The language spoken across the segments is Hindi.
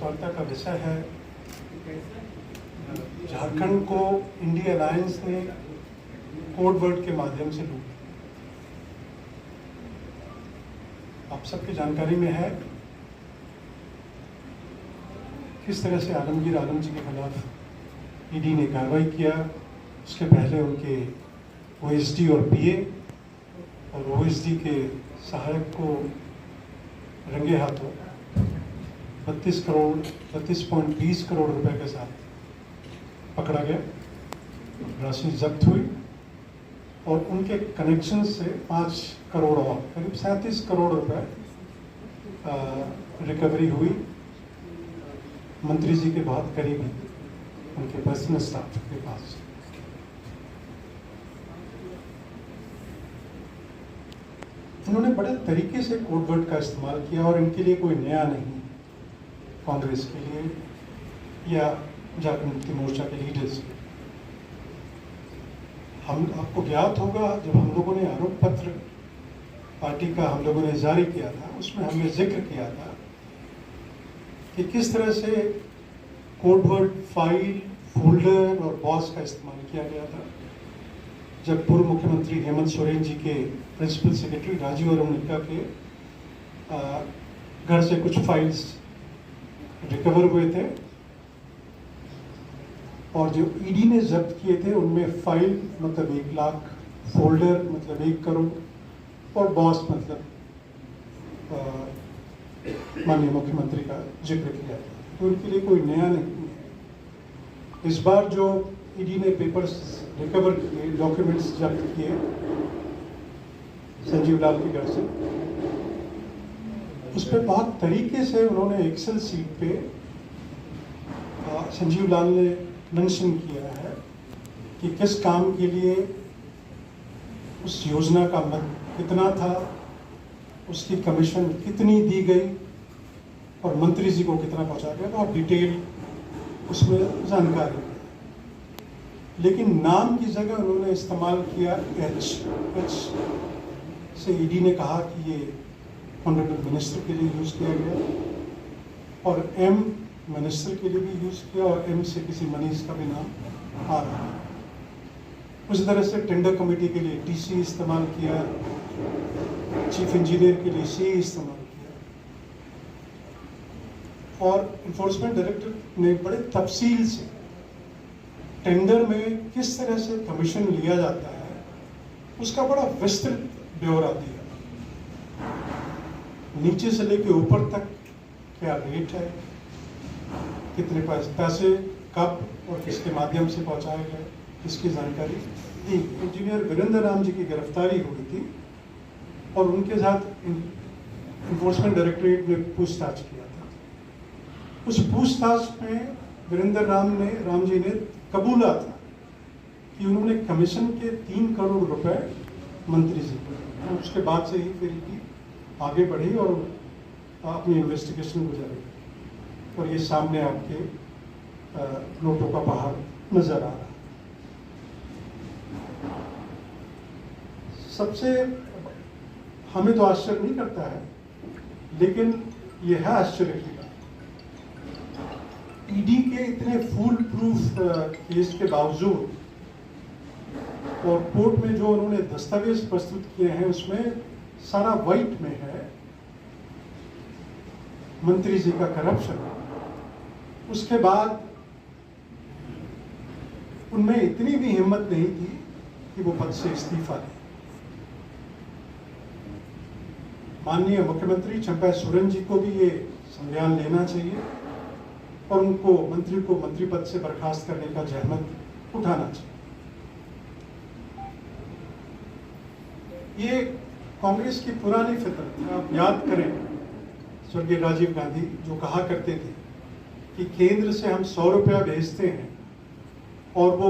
वार्ता का विषय है झारखंड को इंडिया अलायंस ने कोड वर्ड के माध्यम से लूटा। आप सबकी जानकारी में है किस तरह से आलमगीर आलम जी के खिलाफ ईडी ने कार्रवाई किया। उसके पहले उनके ओएसडी और पीए और ओएसडी के सहायक को रंगे हाथों 32.20 करोड़ रुपए के साथ पकड़ा गया, राशि जब्त हुई और उनके कनेक्शन से 5 करोड़ और करीब 37 करोड़ रुपए रिकवरी हुई। मंत्री जी के बहुत करीबी उनके पर्सनल स्टाफ के पास। इन्होंने बड़े तरीके से कोड वर्ड का इस्तेमाल किया और इनके लिए कोई नया नहीं, कांग्रेस के लिए या झारखंड मुक्ति मोर्चा के लीडर्स के। हम आपको ज्ञात होगा जब हम लोगों ने आरोप पत्र पार्टी का हम लोगों ने जारी किया था, उसमें हमने जिक्र किया था कि किस तरह से कोड वर्ड, फाइल, फोल्डर और बॉस का इस्तेमाल किया गया था। जब पूर्व मुख्यमंत्री हेमंत सोरेन जी के प्रिंसिपल सेक्रेटरी राजीव अरुणिका के घर से कुछ फाइल्स रिकवर हुए थे और जो ईडी ने जब्त किए थे उनमें फाइल मतलब 1 लाख, फोल्डर मतलब 1 करोड़ और बॉस मतलब माननीय मुख्यमंत्री का जिक्र किया था। तो उनके लिए कोई नया नहीं है। इस बार जो ईडी ने पेपर्स रिकवर किए, डॉक्यूमेंट्स जब्त किए संजीव लाल के घर से, उस पर बहुत तरीके से उन्होंने एक्सेल सीट पे संजीव लाल ने मेंशन किया है कि किस काम के लिए उस योजना का मद कितना था, उसकी कमीशन कितनी दी गई और मंत्री जी को कितना पहुंचा गया। बहुत डिटेल उसमें जानकारी। लेकिन नाम की जगह उन्होंने इस्तेमाल किया एच से। ईडी ने कहा कि ये ऑनरेबल मिनिस्टर के लिए यूज किया गया और एम मिनिस्टर के लिए भी यूज किया और एम से किसी मनीष का भी नाम आ रहा है। उसी तरह से टेंडर कमेटी के लिए टीसी इस्तेमाल किया, चीफ इंजीनियर के लिए सी इस्तेमाल किया और इन्फोर्समेंट डायरेक्टर ने बड़े तफसील से टेंडर में किस तरह से कमीशन लिया जाता है उसका बड़ा विस्तृत ब्यौरा दिया। नीचे से लेकर ऊपर तक क्या रेट है, कितने पैसे कब और किसके माध्यम से पहुंचाए गए, इसकी जानकारी दी। इंजीनियर वीरेंद्र राम जी की गिरफ्तारी हुई थी और उनके साथ इन्फोर्समेंट डायरेक्टरेट ने पूछताछ किया था। उस पूछताछ में वीरेंद्र राम जी ने कबूला था कि उन्होंने कमीशन के 3 करोड़ रुपए मंत्री जी को। उसके बाद से ही फिर आगे बढ़ी और अपनी इन्वेस्टिगेशन गुजारी और ये सामने आपके नोटों का पहाड़ नजर आ रहा है। सबसे हमें तो आश्चर्य नहीं करता है, लेकिन यह है आश्चर्य की बात, ईडी के इतने फुल प्रूफ केस के बावजूद और कोर्ट में जो उन्होंने दस्तावेज प्रस्तुत किए हैं उसमें सारा वाइट में है मंत्री जी का करप्शन। उसके बाद उनमें इतनी भी हिम्मत नहीं थी कि वो पद से इस्तीफा दें। माननीय मुख्यमंत्री चंपा सोरेन जी को भी ये संज्ञान लेना चाहिए और उनको मंत्री को मंत्री पद से बर्खास्त करने का जहमत उठाना चाहिए। ये कांग्रेस की पुरानी फितरत है। आप याद करें स्वर्गीय राजीव गांधी जो कहा करते थे कि केंद्र से हम 100 रुपया भेजते हैं और वो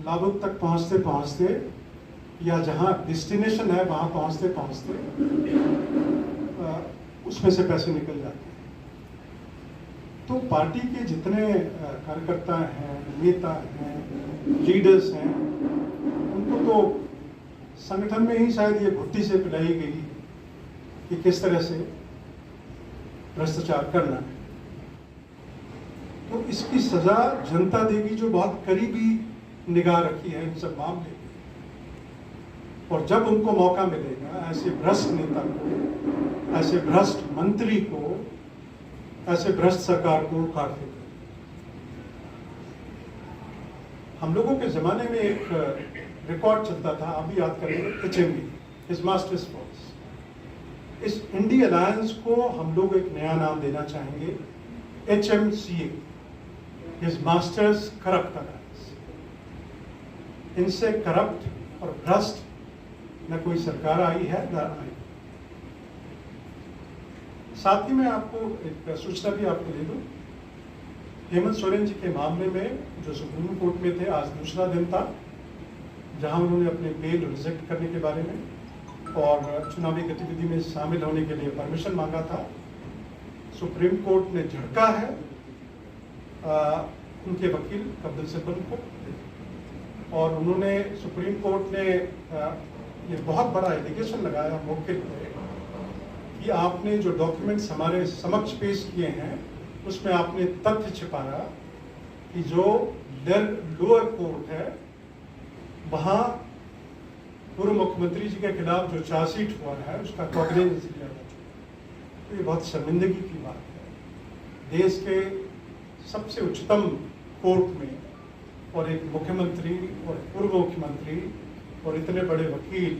लाभुक तक पहुंचते पहुंचते या जहां डेस्टिनेशन है वहां पहुंचते पहुंचते उसमें से पैसे निकल जाते हैं। तो पार्टी के जितने कार्यकर्ता हैं, नेता हैं, लीडर्स हैं, उनको तो संगठन में ही शायद ये घुट्टी से पिलाई गई कि किस तरह से भ्रष्टाचार करना है। तो इसकी सजा जनता देगी जो बहुत करीबी निगाह रखी है इन सब मामले में। और जब उनको मौका मिलेगा ऐसे भ्रष्ट नेता को, ऐसे भ्रष्ट मंत्री को, ऐसे भ्रष्ट सरकार को उखाड़ देगा। हम लोगों के जमाने में एक रिकॉर्ड चलता था, आप भी याद करेंगे, HMV, हिज मास्टर्स फोर्स। इस इंडी अलायंस को हम लोग एक नया नाम देना चाहेंगे, HMCA, his masters corrupt alliance. इनसे करप्ट और भ्रष्ट न कोई सरकार आई है न आई। साथ ही मैं आपको एक सूचना भी आपको दे दूं, हेमंत सोरेन जी के मामले में जो सुप्रीम कोर्ट में थे, आज दूसरा दिन था जहां उन्होंने अपने बेल रिजेक्ट करने के बारे में और चुनावी गतिविधि में शामिल होने के लिए परमिशन मांगा था। सुप्रीम कोर्ट ने झटका है उनके वकील कपिल सिब्बल को, और उन्होंने, सुप्रीम कोर्ट ने ये बहुत बड़ा एलिगेशन लगाया मौके पे कि आपने जो डॉक्यूमेंट्स हमारे समक्ष पेश किए हैं उसमें आपने तथ्य छिपाया कि जो लोअर कोर्ट है वहाँ पूर्व मुख्यमंत्री जी के खिलाफ जो चार्जशीट हुआ है उसका कॉग्निजेंस लिया जा चुका। तो ये बहुत शर्मिंदगी की बात है। देश के सबसे उच्चतम कोर्ट में और एक मुख्यमंत्री और पूर्व मुख्यमंत्री और इतने बड़े वकील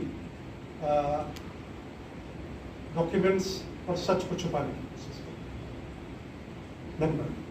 डॉक्यूमेंट्स और सच को छुपाने की कोशिश करते हैं। धन्यवाद।